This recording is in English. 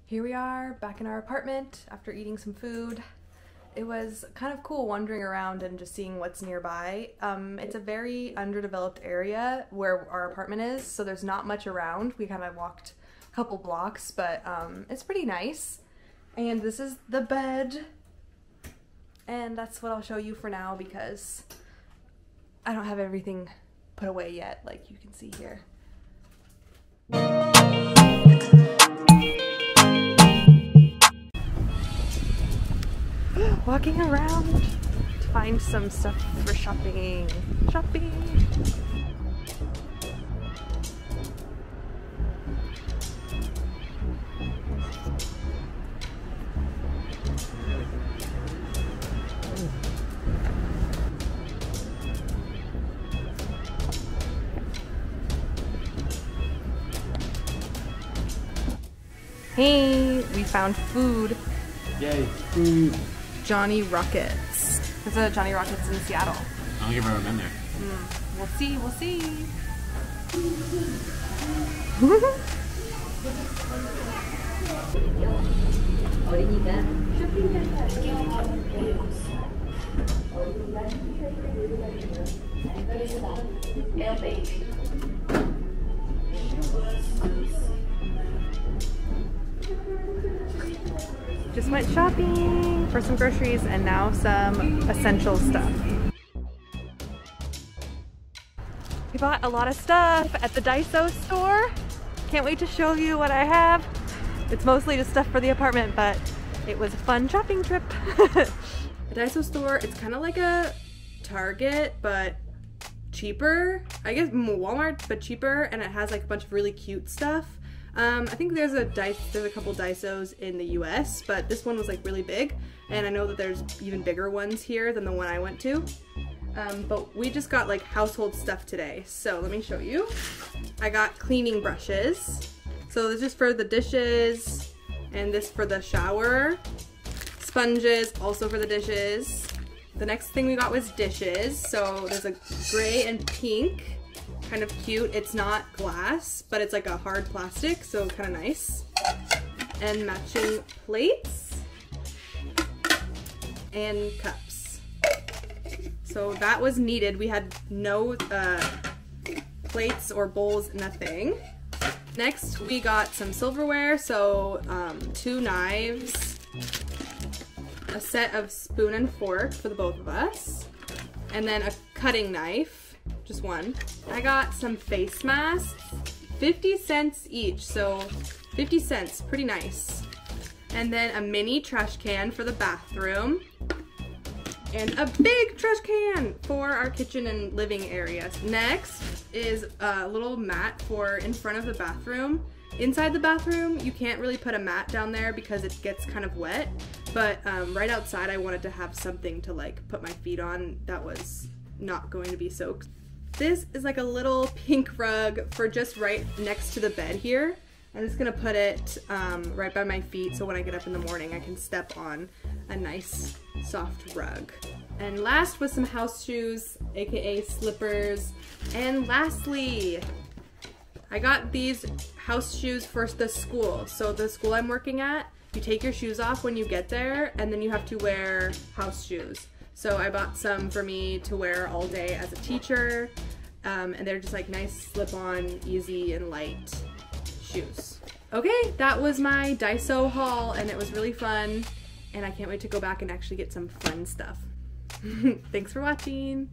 Here we are back in our apartment after eating some food. It was kind of cool wandering around and just seeing what's nearby. It's a very underdeveloped area where our apartment is, so there's not much around. We kind of walked a couple blocks, but it's pretty nice. And this is the bed. And that's what I'll show you for now because I don't have everything put away yet, like you can see here. Walking around to find some stuff for shopping. Hey, we found food. Yay, food. Johnny Rockets. There's a Johnny Rockets in Seattle. I don't think I've ever been there. We'll see, we'll see. Just went shopping for some groceries and now some essential stuff. We bought a lot of stuff at the Daiso store. Can't wait to show you what I have. It's mostly just stuff for the apartment, but it was a fun shopping trip. The Daiso store, it's kind of like a Target, but cheaper. I guess Walmart, but cheaper, and it has like a bunch of really cute stuff. I think there's a couple Daisos in the US, but this one was like really big, and I know that there's even bigger ones here than the one I went to. But we just got like household stuff today, so let me show you. I got cleaning brushes. So this is for the dishes, and this for the shower. Sponges, also for the dishes. The next thing we got was dishes. So there's a gray and pink. Kind of cute. It's not glass, but it's like a hard plastic, so kind of nice. And matching plates and cups. So that was needed. We had no plates or bowls, nothing. Next, we got some silverware, so 2 knives, a set of spoon and fork for the both of us, and then a cutting knife. Just one. I got some face masks, 50 cents each, so 50 cents, pretty nice. And then a mini trash can for the bathroom, and a big trash can for our kitchen and living areas. Next is a little mat for in front of the bathroom. Inside the bathroom, you can't really put a mat down there because it gets kind of wet, but right outside I wanted to have something to like put my feet on that was not going to be soaked. This is like a little pink rug for just right next to the bed here. I'm just gonna put it right by my feet so when I get up in the morning I can step on a nice soft rug. And last was some house shoes, aka slippers. And lastly, I got these house shoes for the school. So the school I'm working at, you take your shoes off when you get there and then you have to wear house shoes. So I bought some for me to wear all day as a teacher, and they're just like nice slip-on, easy and light shoes. Okay, that was my Daiso haul and it was really fun, and I can't wait to go back and actually get some fun stuff. Thanks for watching!